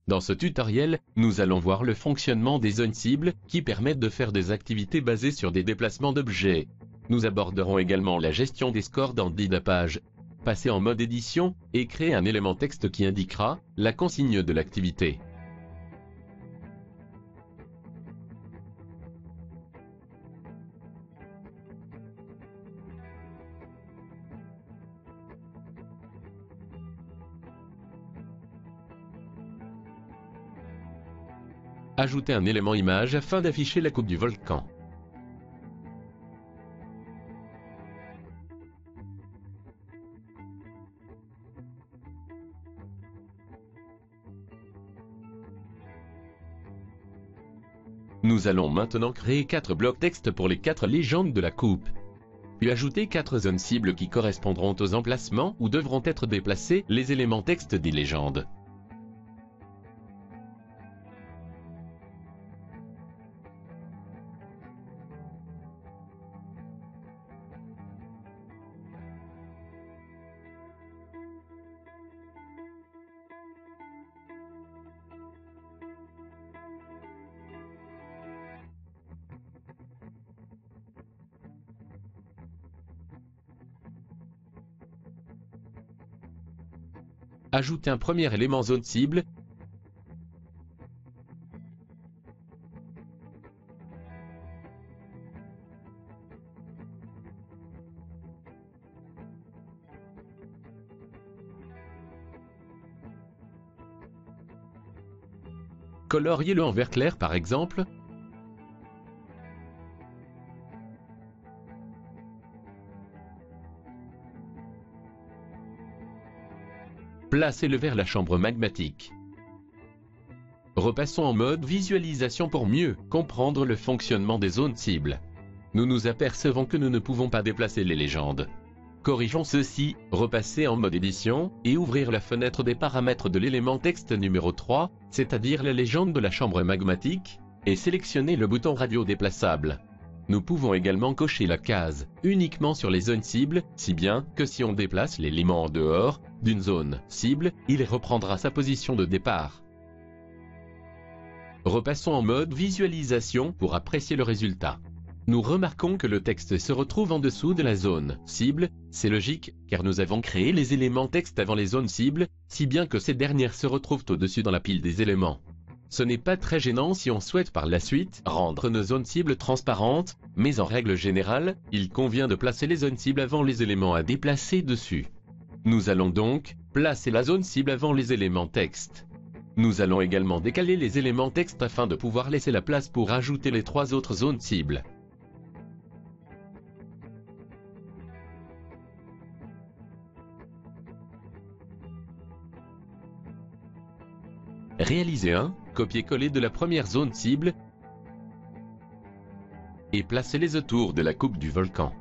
Dans ce tutoriel, nous allons voir le fonctionnement des zones cibles qui permettent de faire des activités basées sur des déplacements d'objets. Nous aborderons également la gestion des scores dans Didapage, passer en mode édition et créer un élément texte qui indiquera la consigne de l'activité. Ajouter un élément image afin d'afficher la coupe du volcan. Nous allons maintenant créer 4 blocs texte pour les 4 légendes de la coupe. Puis ajouter 4 zones cibles qui correspondront aux emplacements où devront être déplacés les éléments texte des légendes. Ajouter un premier élément zone cible. Coloriez-le en vert clair par exemple. Placez-le vers la chambre magmatique. Repassons en mode visualisation pour mieux comprendre le fonctionnement des zones cibles. Nous nous apercevons que nous ne pouvons pas déplacer les légendes. Corrigeons ceci, repasser en mode édition et ouvrir la fenêtre des paramètres de l'élément texte numéro 3, c'est-à-dire la légende de la chambre magmatique, et sélectionner le bouton radio déplaçable. Nous pouvons également cocher la case uniquement sur les zones cibles, si bien que si on déplace l'élément en dehors d'une zone cible, il reprendra sa position de départ. Repassons en mode visualisation pour apprécier le résultat. Nous remarquons que le texte se retrouve en dessous de la zone cible, c'est logique, car nous avons créé les éléments texte avant les zones cibles, si bien que ces dernières se retrouvent au-dessus dans la pile des éléments. Ce n'est pas très gênant si on souhaite par la suite rendre nos zones cibles transparentes, mais en règle générale, il convient de placer les zones cibles avant les éléments à déplacer dessus. Nous allons donc placer la zone cible avant les éléments texte. Nous allons également décaler les éléments texte afin de pouvoir laisser la place pour ajouter les 3 autres zones cibles. Réalisez un copier-coller de la première zone cible et placez-les autour de la coupe du volcan.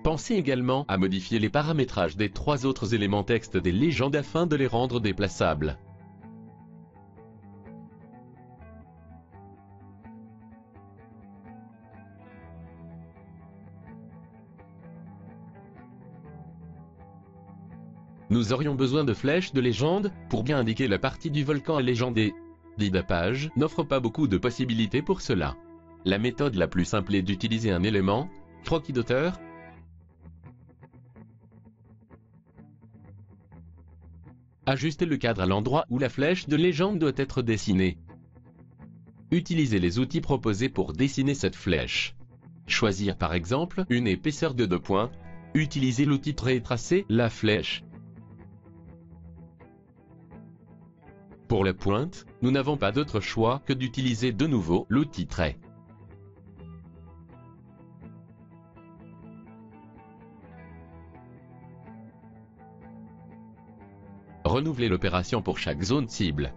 Pensez également à modifier les paramétrages des 3 autres éléments texte des légendes afin de les rendre déplaçables. Nous aurions besoin de flèches de légende pour bien indiquer la partie du volcan à légender. Didapage n'offre pas beaucoup de possibilités pour cela. La méthode la plus simple est d'utiliser un élément, croquis d'auteur, ajuster le cadre à l'endroit où la flèche de légende doit être dessinée. Utilisez les outils proposés pour dessiner cette flèche. Choisir par exemple une épaisseur de 2 points. Utilisez l'outil trait et tracer la flèche. Pour la pointe, nous n'avons pas d'autre choix que d'utiliser de nouveau l'outil trait. Renouvelez l'opération pour chaque zone cible.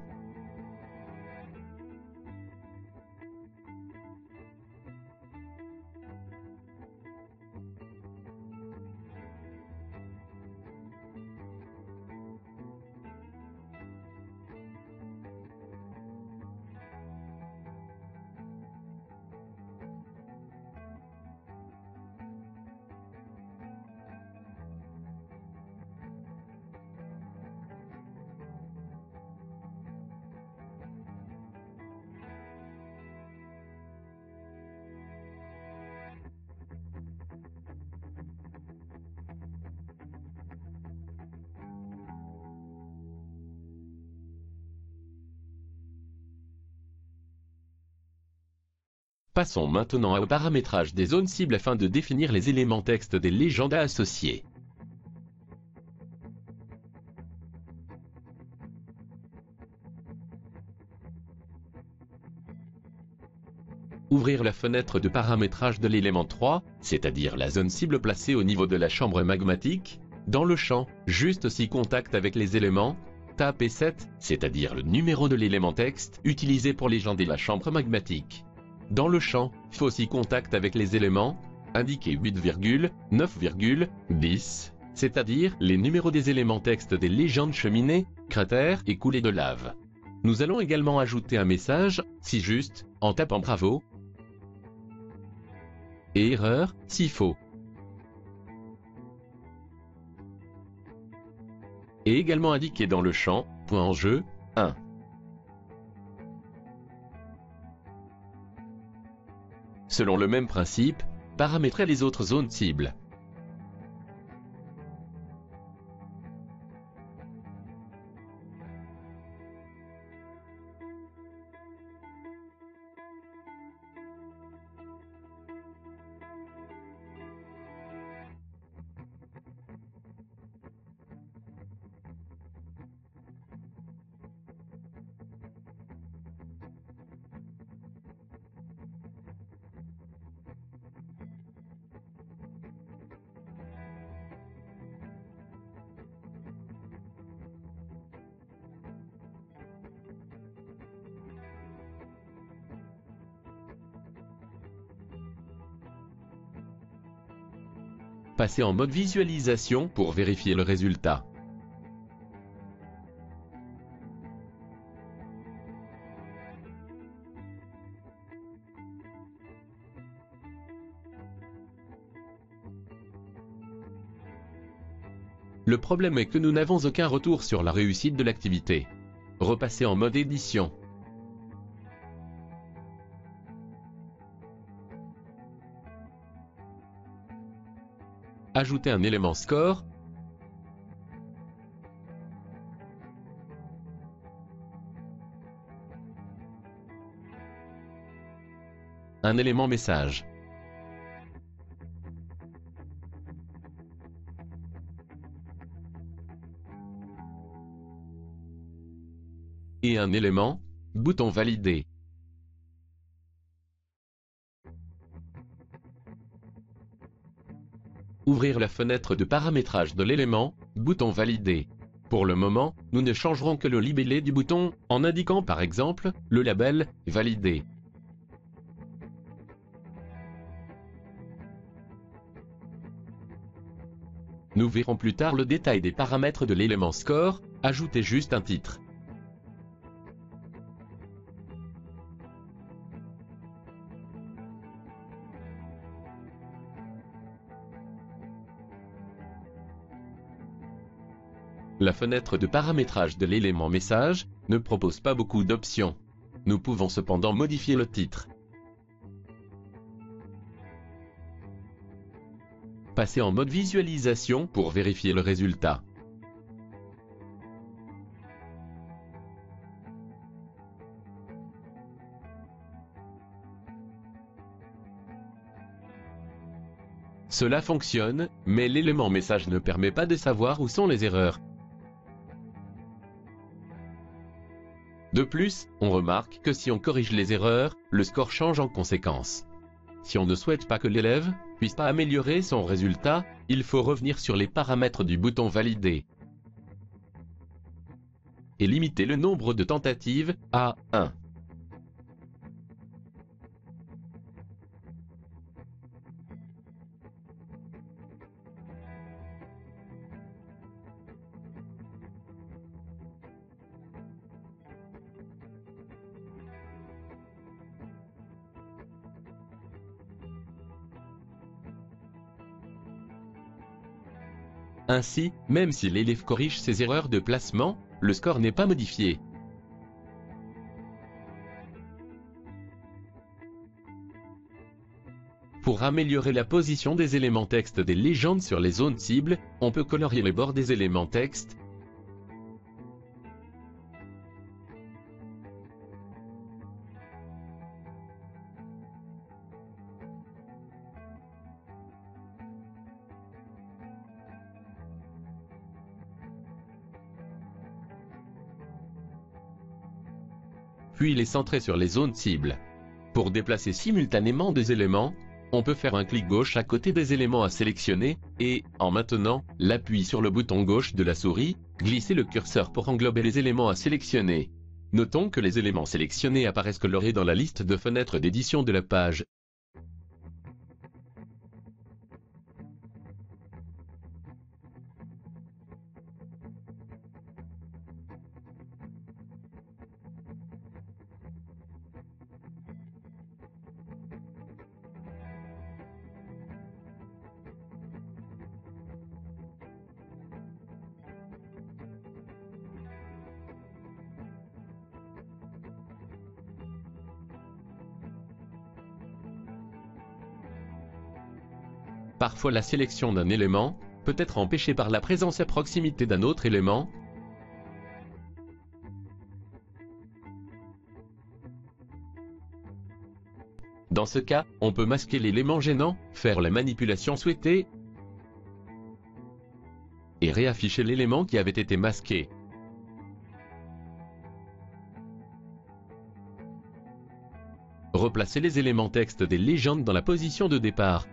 Passons maintenant au paramétrage des zones cibles afin de définir les éléments texte des légendes à associer. Ouvrir la fenêtre de paramétrage de l'élément 3, c'est-à-dire la zone cible placée au niveau de la chambre magmatique. Dans le champ « Juste si contact avec les éléments », tapez 7, c'est-à-dire le numéro de l'élément texte utilisé pour légender la chambre magmatique. Dans le champ « Faux si contact avec les éléments », indiquez 8,9,10, c'est-à-dire les numéros des éléments texte des légendes cheminées, cratères et coulées de lave. Nous allons également ajouter un message « Si juste » en tapant bravo et erreur si faux. Et également indiqué dans le champ point en jeu 1. Selon le même principe, paramétrez les autres zones cibles. Passez en mode visualisation pour vérifier le résultat. Le problème est que nous n'avons aucun retour sur la réussite de l'activité. Repassez en mode édition. Ajoutez un élément score. Un élément message. Et un élément bouton validé. Ouvrir la fenêtre de paramétrage de l'élément, bouton validé. Pour le moment, nous ne changerons que le libellé du bouton, en indiquant par exemple, le label « Validé ». Nous verrons plus tard le détail des paramètres de l'élément score, ajoutez juste un titre. La fenêtre de paramétrage de l'élément message ne propose pas beaucoup d'options. Nous pouvons cependant modifier le titre. Passez en mode visualisation pour vérifier le résultat. Cela fonctionne, mais l'élément message ne permet pas de savoir où sont les erreurs. De plus, on remarque que si on corrige les erreurs, le score change en conséquence. Si on ne souhaite pas que l'élève puisse pas améliorer son résultat, il faut revenir sur les paramètres du bouton Valider et limiter le nombre de tentatives à 1. Ainsi, même si l'élève corrige ses erreurs de placement, le score n'est pas modifié. Pour améliorer la position des éléments texte des légendes sur les zones cibles, on peut colorier les bords des éléments texte, puis les centrer sur les zones cibles. Pour déplacer simultanément des éléments, on peut faire un clic gauche à côté des éléments à sélectionner, et, en maintenant l'appui sur le bouton gauche de la souris, glisser le curseur pour englober les éléments à sélectionner. Notons que les éléments sélectionnés apparaissent colorés dans la liste de fenêtres d'édition de la page. Parfois la sélection d'un élément peut être empêchée par la présence à proximité d'un autre élément. Dans ce cas, on peut masquer l'élément gênant, faire la manipulation souhaitée et réafficher l'élément qui avait été masqué. Replacer les éléments texte des légendes dans la position de départ.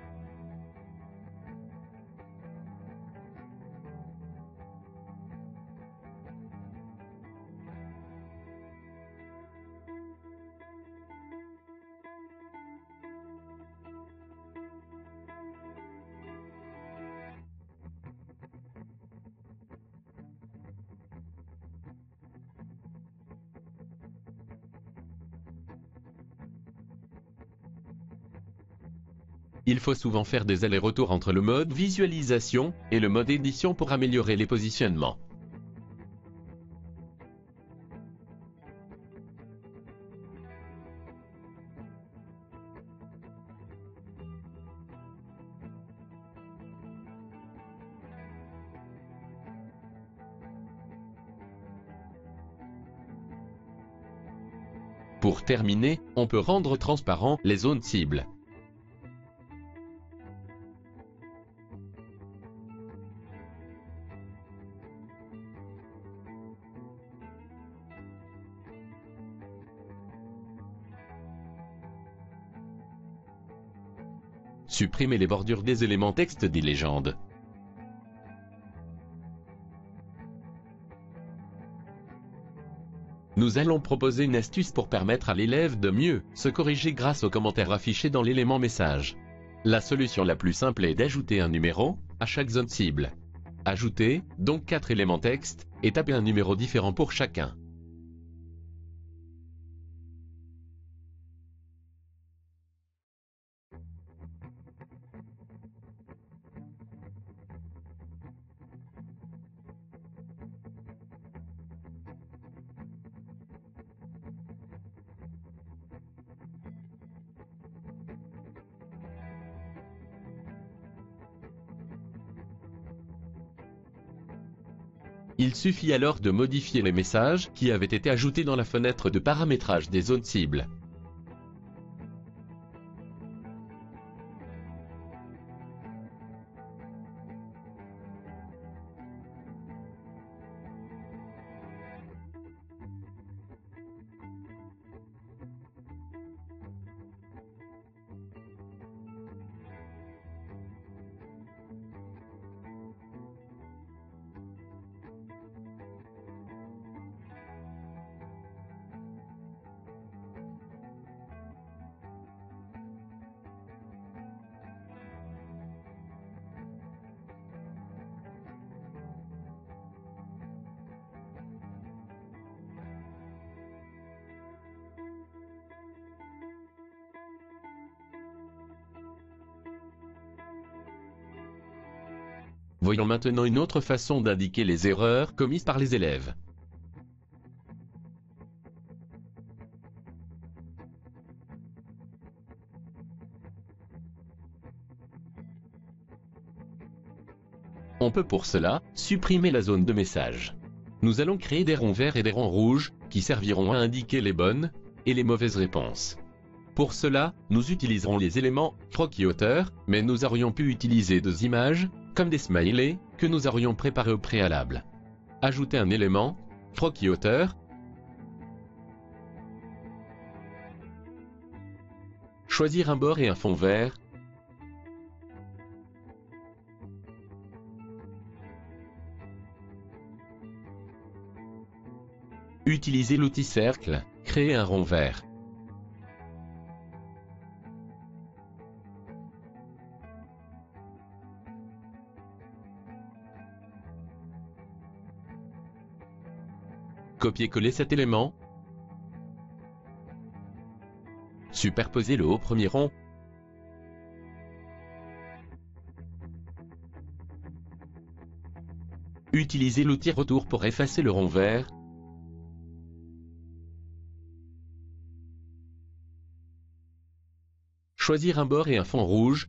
Il faut souvent faire des allers-retours entre le mode visualisation et le mode édition pour améliorer les positionnements. Pour terminer, on peut rendre transparent les zones cibles. Supprimer les bordures des éléments texte des légendes. Nous allons proposer une astuce pour permettre à l'élève de mieux se corriger grâce aux commentaires affichés dans l'élément message. La solution la plus simple est d'ajouter un numéro à chaque zone cible. Ajouter donc 4 éléments texte et taper un numéro différent pour chacun. Il suffit alors de modifier les messages qui avaient été ajoutés dans la fenêtre de paramétrage des zones cibles. Voyons maintenant une autre façon d'indiquer les erreurs commises par les élèves. On peut pour cela supprimer la zone de message. Nous allons créer des ronds verts et des ronds rouges qui serviront à indiquer les bonnes et les mauvaises réponses. Pour cela, nous utiliserons les éléments froc et hauteur, mais nous aurions pu utiliser 2 images, comme des smileys, que nous aurions préparés au préalable. Ajouter un élément, froc et hauteur, Choisir un bord et un fond vert. Utilisez l'outil cercle, créer un rond vert. Copier-coller cet élément. Superposez-le au premier rond. Utilisez l'outil retour pour effacer le rond vert. Choisir un bord et un fond rouge.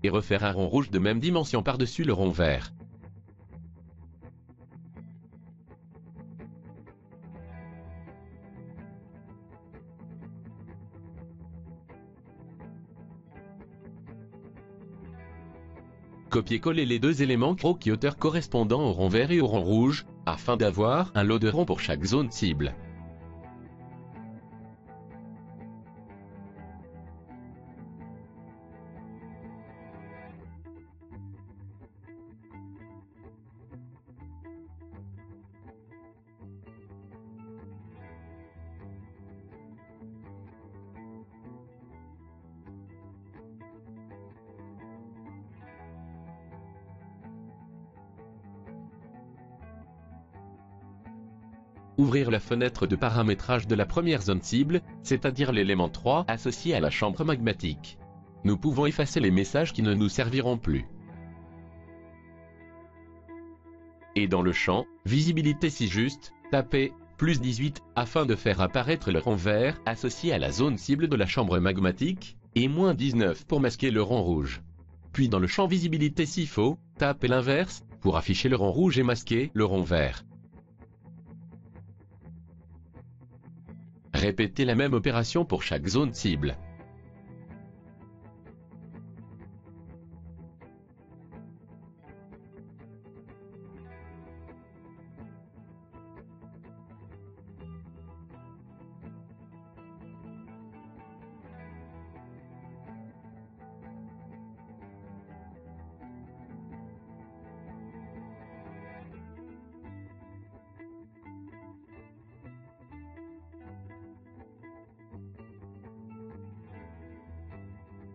Et refaire un rond rouge de même dimension par-dessus le rond vert. Copier-coller les deux éléments croquis-hauteur correspondant au rond vert et au rond rouge, afin d'avoir un lot de ronds pour chaque zone cible. Ouvrir la fenêtre de paramétrage de la première zone cible, c'est-à-dire l'élément 3 associé à la chambre magmatique. Nous pouvons effacer les messages qui ne nous serviront plus. Et dans le champ « Visibilité si juste », tapez « +18 » afin de faire apparaître le rond vert associé à la zone cible de la chambre magmatique, et -19 pour masquer le rond rouge. Puis dans le champ « Visibilité s'il faut », tapez l'inverse pour afficher le rond rouge et masquer le rond vert. Répétez la même opération pour chaque zone cible.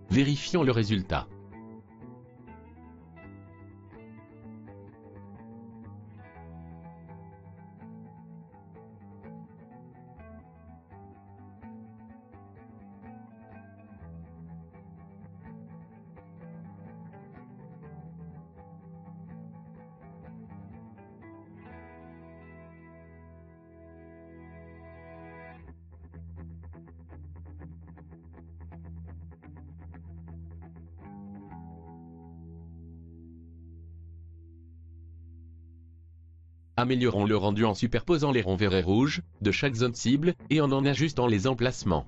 Vérifions le résultat. Améliorons le rendu en superposant les ronds verts et rouges de chaque zone cible et en ajustant les emplacements.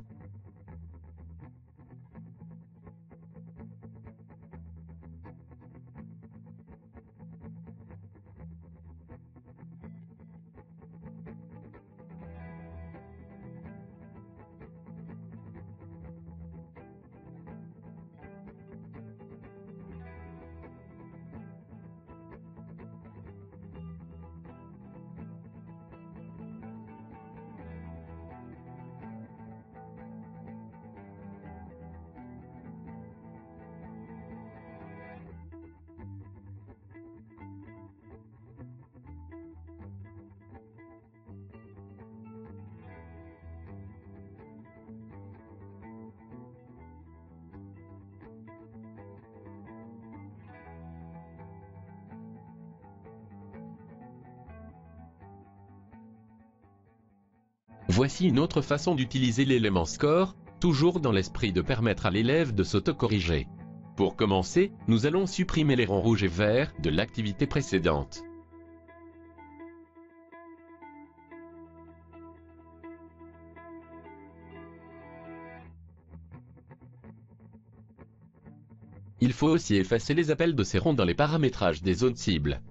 Voici une autre façon d'utiliser l'élément score, toujours dans l'esprit de permettre à l'élève de s'auto-corriger. Pour commencer, nous allons supprimer les ronds rouges et verts de l'activité précédente. Il faut aussi effacer les appels de ces ronds dans les paramétrages des zones cibles.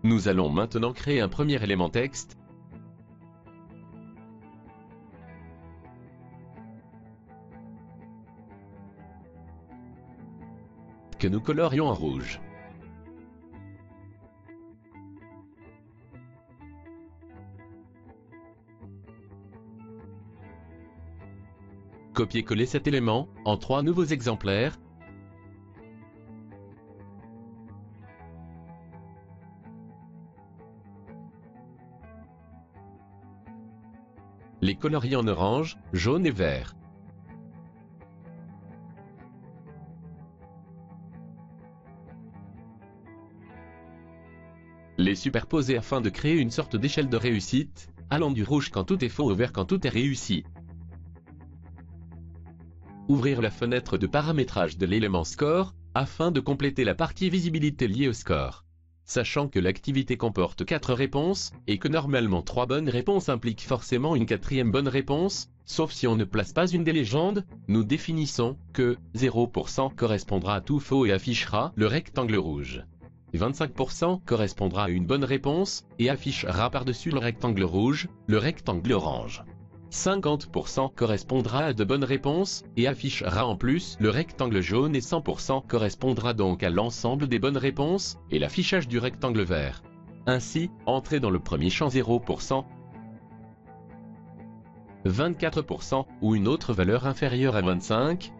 Nous allons maintenant créer un premier élément texte, que nous colorions en rouge. Copier-coller cet élément en 3 nouveaux exemplaires. Les colorier en orange, jaune et vert. Les superposer afin de créer une sorte d'échelle de réussite, allant du rouge quand tout est faux au vert quand tout est réussi. Ouvrir la fenêtre de paramétrage de l'élément score, afin de compléter la partie visibilité liée au score. Sachant que l'activité comporte 4 réponses, et que normalement 3 bonnes réponses impliquent forcément une 4e bonne réponse, sauf si on ne place pas une des légendes, nous définissons que 0% correspondra à tout faux et affichera le rectangle rouge. 25% correspondra à une bonne réponse, et affichera par-dessus le rectangle rouge, le rectangle orange. 50% correspondra à de bonnes réponses, et affichera en plus le rectangle jaune et 100% correspondra donc à l'ensemble des bonnes réponses, et l'affichage du rectangle vert. Ainsi, entrez dans le premier champ 0%, 24% ou une autre valeur inférieure à 25.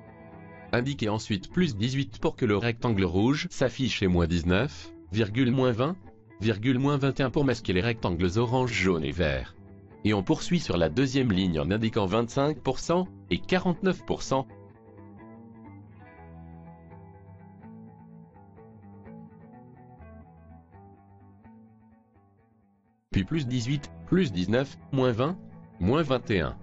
Indiquez ensuite plus 18 pour que le rectangle rouge s'affiche et moins 19, moins 20, moins 21 pour masquer les rectangles orange, jaune et vert. Et on poursuit sur la deuxième ligne en indiquant 25% et 49%. Puis plus 18, plus 19, moins 20, moins 21.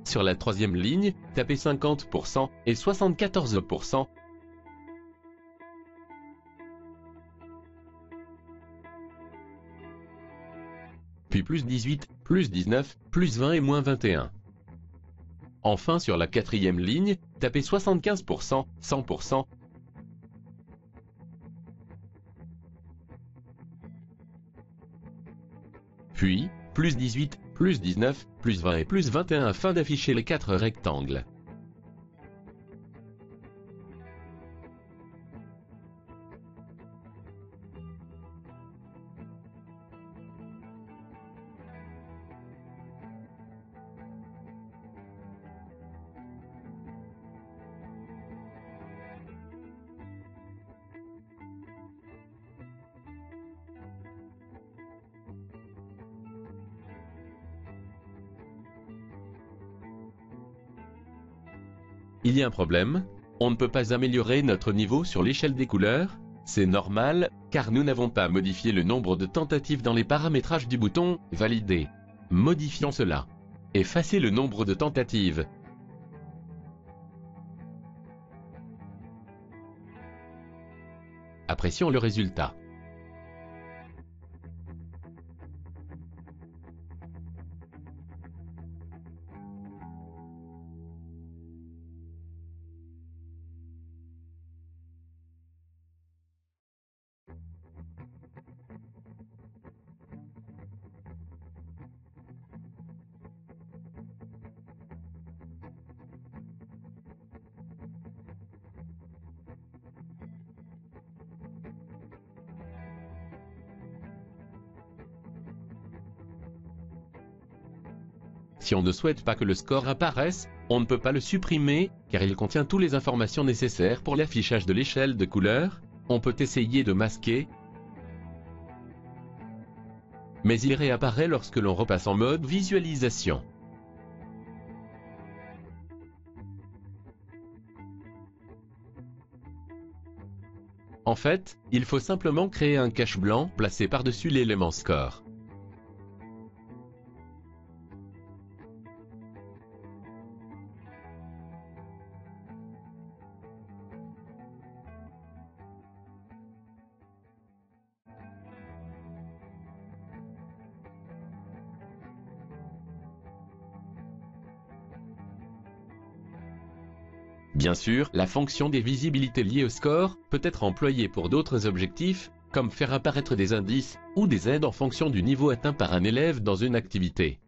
Sur la troisième ligne, tapez 50% et 74%. Puis plus 18, plus 19, plus 20 et moins 21. Enfin sur la quatrième ligne, tapez 75%, 100%. Puis, plus 18, plus 19, plus 20 et plus 21 afin d'afficher les 4 rectangles. Il y a un problème, on ne peut pas améliorer notre niveau sur l'échelle des couleurs, c'est normal, car nous n'avons pas modifié le nombre de tentatives dans les paramétrages du bouton « Valider ». Modifions cela. Effacez le nombre de tentatives. Apprécions le résultat. Si on ne souhaite pas que le score apparaisse, on ne peut pas le supprimer, car il contient toutes les informations nécessaires pour l'affichage de l'échelle de couleurs. On peut essayer de masquer, mais il réapparaît lorsque l'on repasse en mode visualisation. En fait, il faut simplement créer un cache blanc placé par-dessus l'élément score. Bien sûr, la fonction des visibilités liées au score peut être employée pour d'autres objectifs, comme faire apparaître des indices ou des aides en fonction du niveau atteint par un élève dans une activité.